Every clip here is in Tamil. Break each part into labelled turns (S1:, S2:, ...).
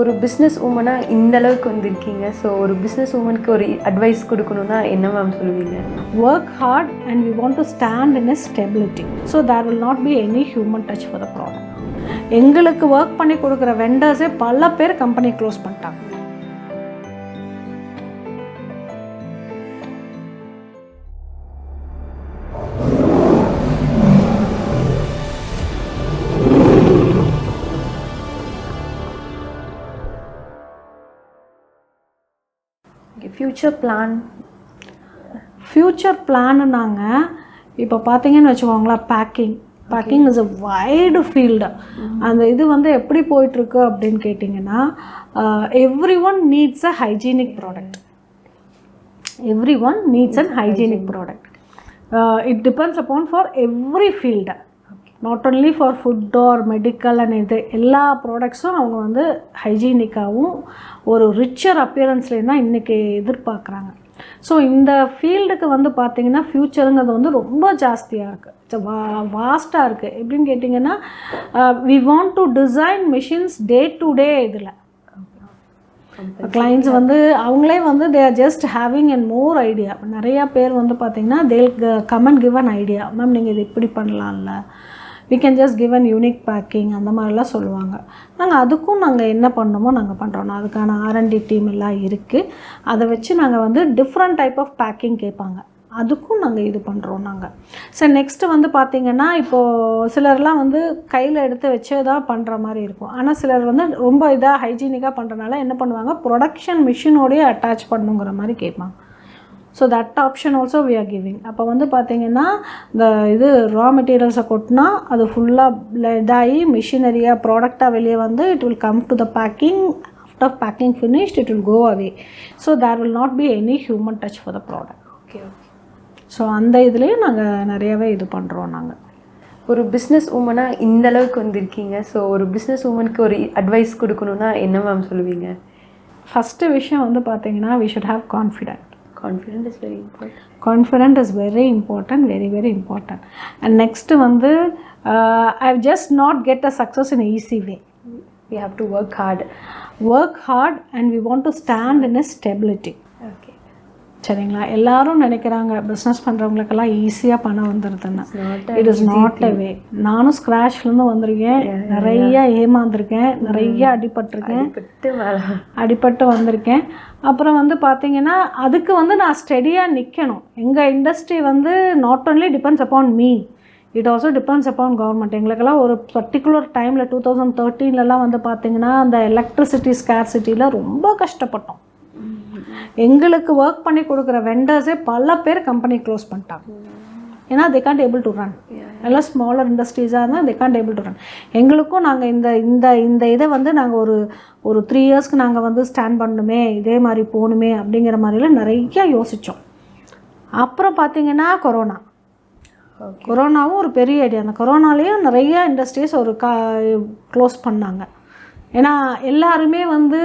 S1: ஒரு பிஸ்னஸ் உமனாக இந்த அளவுக்கு வந்திருக்கீங்க. ஸோ ஒரு பிஸ்னஸ் உமனுக்கு ஒரு அட்வைஸ் கொடுக்கணுன்னா என்ன மேம் சொல்லுவீங்க?
S2: Work hard and we want to stand in a stability. So there will not be any human touch for the product. எங்களுக்கு ஒர்க் பண்ணி கொடுக்குற வெண்டர்ஸே பல பேர் கம்பெனி க்ளோஸ் பண்ணிட்டாங்க. ஃப்யூச்சர் பிளான்னாங்க இப்போ பார்த்தீங்கன்னு வச்சுக்கோங்களேன், packing is a wide field. அந்த இது வந்து எப்படி போயிட்டுருக்கு அப்படின்னு கேட்டிங்கன்னா, everyone needs a hygienic product. It depends upon for every field, not only for food or medical and இது எல்லா ப்ராடக்ட்ஸும் அவங்க வந்து ஹைஜீனிக்காகவும் ஒரு ரிச்சர் அப்பியரன்ஸ்லேயும் தான் இன்றைக்கி எதிர்பார்க்குறாங்க. ஸோ இந்த ஃபீல்டுக்கு வந்து பார்த்திங்கன்னா ஃப்யூச்சருங்கிறது வந்து ரொம்ப ஜாஸ்தியாக இருக்குது, வாஸ்ட்டாக இருக்குது. எப்படின்னு கேட்டிங்கன்னா, we want to design machines day to day. இதில் கிளைண்ட்ஸ் வந்து அவங்களே வந்து they are just having a more idea. நிறையா பேர் வந்து பார்த்திங்கன்னா they'll come and give an idea. Ma'am நீங்கள் இது இப்படி பண்ணலாம்ல, we can just give an unique packing அந்த மாதிரிலாம் சொல்லுவாங்க. அதுக்கும் நாங்கள் என்ன பண்ணணுமோ நாங்கள் பண்ணுறோம். அதுக்கான R&D டீம் எல்லாம் இருக்குது. அதை வச்சு நாங்கள் வந்து டிஃப்ரெண்ட் டைப் ஆஃப் பேக்கிங் கேட்பாங்க, அதுக்கும் நாங்கள் இது பண்ணுறோம் நாங்கள். ஸோ நெக்ஸ்ட்டு வந்து பார்த்திங்கன்னா, இப்போது சிலர்லாம் வந்து கையில் எடுத்து வச்சு தான் பண்ணுற மாதிரி இருக்கும். ஆனால் சிலர் வந்து ரொம்ப இதாக ஹைஜீனிக்காக பண்ணுறதுனால என்ன பண்ணுவாங்க, ப்ரொடக்ஷன் மிஷினோடையே அட்டாச் பண்ணுங்கிற மாதிரி கேட்பாங்க. So that option also we are giving. அப்போ வந்து பார்த்திங்கன்னா, இந்த இது ரா மெட்டீரியல்ஸை கொட்டினா அது ஃபுல்லாக இதாகி மிஷினரியாக ப்ராடக்டாக வெளியே வந்து it will come to the packing. After packing finished it will go away. So there will not be any human touch for the product.
S1: Okay.
S2: So அந்த இதுலேயும் நாங்கள் நிறையவே இது பண்ணுறோம். நாங்கள்
S1: ஒரு பிஸ்னஸ் உமனாக இந்த அளவுக்கு வந்திருக்கீங்க. ஸோ ஒரு பிஸ்னஸ் உமனுக்கு ஒரு அட்வைஸ் கொடுக்கணுன்னா என்ன மேம் சொல்லுவீங்க?
S2: ஃபஸ்ட்டு விஷயம் வந்து பார்த்திங்கன்னா, we should have confidence.
S1: Confidence is very important.
S2: Confidence is very important, very, very important. And next வந்து I've just not get a success in an easy way.
S1: We have to work hard
S2: and we want to stand in a stability.
S1: Okay.
S2: சரிங்களா? எல்லாரும் நினைக்கிறாங்க பிஸ்னஸ் பண்ணுறவங்களுக்கெல்லாம் ஈஸியாக பணம் வந்துடுதுன்னு. இட் இஸ் நாட் அ வே. நானும் ஸ்க்ராட்ச்லேருந்து வந்திருக்கேன், நிறையா ஏமாந்துருக்கேன், நிறையா அடிபட்டு வந்திருக்கேன். அப்புறம் வந்து பார்த்திங்கன்னா, அதுக்கு வந்து நான் ஸ்டெடியாக நிற்கணும். எங்கள் இண்டஸ்ட்ரி வந்து not only depends upon me, it also depends upon government. எங்களுக்கெல்லாம் ஒரு பர்டிகுலர் டைமில் 2013 வந்து பார்த்திங்கன்னா, அந்த எலக்ட்ரிசிட்டி ஸ்கேர்சிட்டியில் ரொம்ப கஷ்டப்பட்டோம். எங்களுக்கு ஒர்க் பண்ணி கொடுக்குற வெண்டர்ஸே பல பேர் கம்பெனி க்ளோஸ் பண்ணிட்டாங்க. ஏன்னா they can't able to run. எல்லாம் ஸ்மாலர் இண்டஸ்ட்ரீஸாக இருந்தால் they can't able to run. எங்களுக்கும் நாங்கள் இந்த இதை வந்து நாங்கள் ஒரு 3 இயர்ஸ்க்கு நாங்கள் வந்து ஸ்டாண்ட் பண்ணணுமே, இதே மாதிரி போகணுமே அப்படிங்கிற மாதிரிலாம் நிறையா யோசித்தோம். அப்புறம் பார்த்திங்கன்னா கொரோனாவும் ஒரு பெரிய ஐடியா. அந்த கொரோனாலேயும் நிறையா இண்டஸ்ட்ரீஸ் க்ளோஸ் பண்ணாங்க. ஏன்னா எல்லாருமே வந்து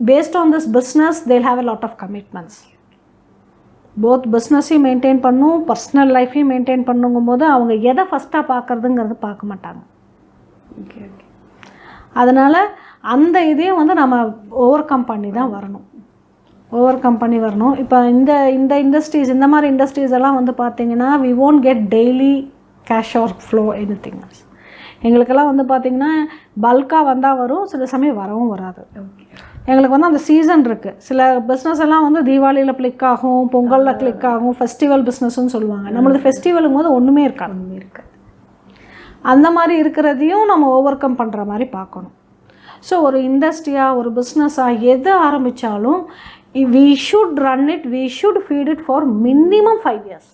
S2: based on this business they'll have a lot of commitments. both business-ஐயும் மெயின்டைன் பண்ணும், பர்சனல் லைஃப்பையும் மெயின்டைன் பண்ணுங்கும் போது அவங்க எதை ஃபஸ்ட்டாக பார்க்குறதுங்கிறது பார்க்க மாட்டாங்க. அதனால் அந்த இதையும் வந்து நம்ம ஓவர் கம் பண்ணி வரணும். இப்போ இந்த இண்டஸ்ட்ரீஸ், இந்த மாதிரி இண்டஸ்ட்ரீஸ் எல்லாம் வந்து பார்த்திங்கன்னா, we won't get daily cash or flow anything else. எங்களுக்கெல்லாம் வந்து பார்த்திங்கன்னா பல்காக வந்தால் வரும், சில சமயம் வரவும் வராது. எங்களுக்கு வந்து அந்த சீசன் இருக்குது. சில பிஸ்னஸ் எல்லாம் வந்து தீபாவளியில் கிளிக் ஆகும், பொங்கலில் கிளிக் ஆகும், ஃபெஸ்டிவல் பிஸ்னஸ்ன்னு சொல்லுவாங்க. நம்மளுக்கு ஃபெஸ்டிவலுங்கும் போது ஒன்றுமே இருக்காது. அந்த மாதிரி இருக்கிறதையும் நம்ம ஓவர் கம் பண்ணுற மாதிரி பார்க்கணும். ஸோ ஒரு இண்டஸ்ட்ரியாக, ஒரு பிஸ்னஸாக எது ஆரம்பித்தாலும் we should run it, we should feed it for minimum 5 years.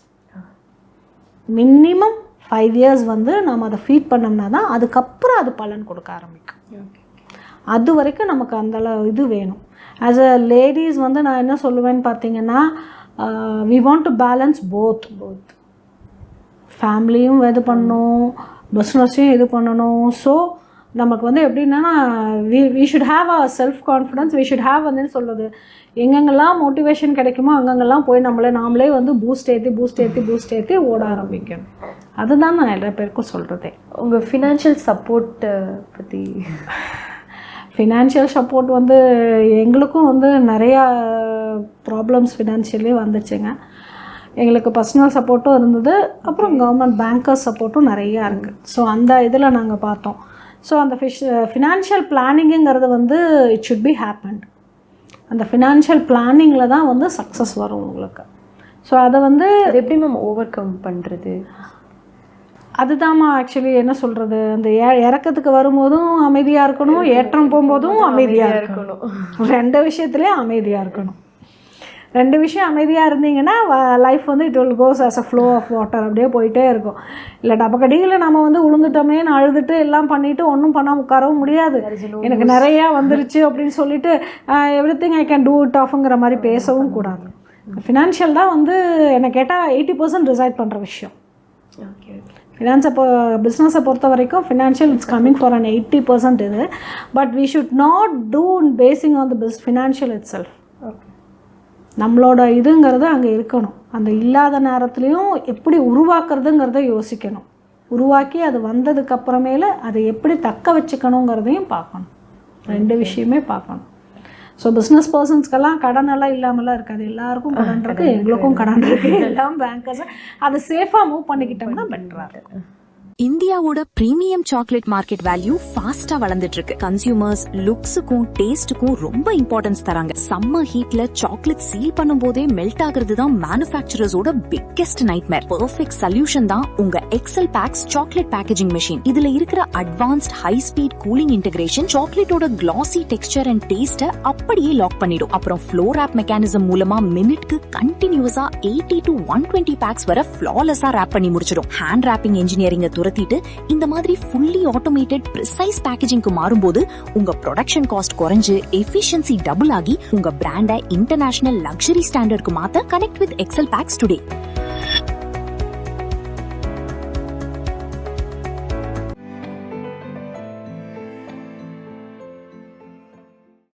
S2: Minimum 5 years வந்து நம்ம அதை ஃபீட் பண்ணோம்னா தான் அதுக்கப்புறம் அது பலன் கொடுக்க ஆரம்பிக்கும். அது வரைக்கும் நமக்கு அந்த இது வேணும். ஆஸ் அ லேடிஸ் வந்து நான் என்ன சொல்லுவேன்னு பார்த்தீங்கன்னா, we want to balance both. ஃபேமிலியும் இது பண்ணணும், பிஸ்னஸையும் இது பண்ணணும். ஸோ நமக்கு வந்து எப்படின்னா, we should have a self confidence, we should have வந்து சொல்லுது, எங்கெங்கெல்லாம் மோட்டிவேஷன் கிடைக்குமோ அங்கங்கெல்லாம் போய் நாமளே வந்து பூஸ்ட் ஏற்றி ஓட ஆரம்பிக்கணும். அதுதான் நான் எல்லா பேருக்கும் சொல்கிறதே.
S1: உங்கள் ஃபினான்ஷியல் சப்போர்ட் பற்றி
S2: ஃபினான்ஷியல் சப்போர்ட் வந்து எங்களுக்கும் வந்து நிறையா ப்ராப்ளம்ஸ் ஃபினான்ஷியலி வந்துச்சுங்க. எங்களுக்கு பர்சனல் சப்போர்ட்டும் இருந்தது, அப்புறம் கவர்மெண்ட் பேங்கர்ஸ் சப்போர்ட்டும் நிறையா இருக்குது. ஸோ அந்த இதில் நாங்கள் பார்த்தோம். ஸோ அந்த ஃபினான்ஷியல் பிளானிங்குங்கிறது வந்து இட் ஷுட் பி ஹேப்பன்ட். அந்த ஃபினான்ஷியல் பிளானிங்கில் தான் வந்து சக்ஸஸ் வரும் உங்களுக்கு. ஸோ அதை வந்து
S1: எப்படி மேம் ஓவர் கம் பண்ணுறது?
S2: அதுதாம்மா ஆக்சுவலி என்ன சொல்கிறது, அந்த இறக்கத்துக்கு வரும்போதும் அமைதியாக இருக்கணும், ஏற்றம் போகும்போதும் அமைதியாக இருக்கணும். 2 விஷயத்துலேயும் அமைதியாக இருக்கணும். 2 விஷயம் அமைதியாக இருந்தீங்கன்னா லைஃப் வந்து it will goes as a flow of water, அப்படியே போயிட்டே இருக்கும். இல்லை டபக்கடியில் நம்ம வந்து உளுந்துட்டோமேன்னு அழுதுட்டு எல்லாம் பண்ணிவிட்டு ஒன்றும் பண்ணாமல் உட்காரவும் முடியாது. எனக்கு நிறையா வந்துருச்சு அப்படின்னு சொல்லிட்டு everything I can do it ஆஃப்ங்கிற மாதிரி பேசவும் கூடாது. ஃபினான்ஷியல் தான் வந்து என்னை கேட்டால் 80% டிசைட் பண்ணுற விஷயம்.
S1: ஓகே,
S2: பிஸ்னஸை பொறுத்த வரைக்கும் financial it's coming for an 80% இது. But we should not do basing on the financial itself. நம்மளோட இதுங்கிறது அங்கே இருக்கணும். அந்த இல்லாத நேரத்துலையும் எப்படி உருவாக்குறதுங்கிறத யோசிக்கணும். உருவாக்கி அது வந்ததுக்கப்புறமேல அதை எப்படி தக்க வச்சுக்கணுங்கிறதையும் பார்க்கணும். 2 விஷயமே பார்க்கணும். ஸோ பிஸ்னஸ் பர்சன்ஸ்க்கெல்லாம் கடன் எல்லாம் இல்லாமலாம் இருக்காது. எல்லாருக்கும் கடன் இருக்குது, எங்களுக்கும் கடன் இருக்குது. எல்லாம் பேங்கர்ஸ் அதை சேஃபாக மூவ் பண்ணிக்கிட்டோம்னா பெட்டராக இருக்கும்.
S3: இந்தியாவோட பிரீமியம் சாக்லேட் மார்க்கெட் வேல்யூ ஃபாஸ்டா வளர்ந்துட்டு இருக்கு. கன்சியூமர்ஸ் லுக்ஸுக்கும் டேஸ்டுக்கும் ரொம்ப இம்பார்ட்டன்ஸ் தராங்க. சம்மர் ஹீட்ல சாக்லேட் சீல் பண்ணும் போதே மெல்ட் ஆகுறது தான் மேனுஃபேக்சரர்ஸோட பிக்கெஸ்ட் நைட்மேர். பெர்ஃபெக்ட் சொல்யூஷன் தான் உங்க Excel packs chocolate packaging machine. இதுல இருக்கிற advanced high speed cooling integration சாக்லேட்டோட கிளாசி டெக்ஸ்சர் அண்ட் டேஸ்ட அப்படியே லாக் பண்ணிடும். அப்புறம் ஃப்ளோ ராப் மெக்கானிசம் மூலமா மினிட்க்கு கண்டினியூஸா 80 to 120 பேக்ஸ் வரை ஃபிளாலெஸ்ஸா ராப் பண்ணி முடிச்சிடும். ஹேண்ட் ராப்பிங் இன்ஜினியரிங் இந்த மாதிரி ஃபுல்லி ஆட்டோமேட்டட் பிரிசைஸ் பேக்கேஜிங்க்கு மாறும்போது உங்க ப்ரொடக்ஷன் காஸ்ட் குறைஞ்சு எஃபிஷியன்சி டபுள் ஆகி உங்க பிராண்டை இன்டர்நேஷனல் லக்ஸரி ஸ்டாண்டர்ட்க்கு மாத்த connect with Excel Packs today.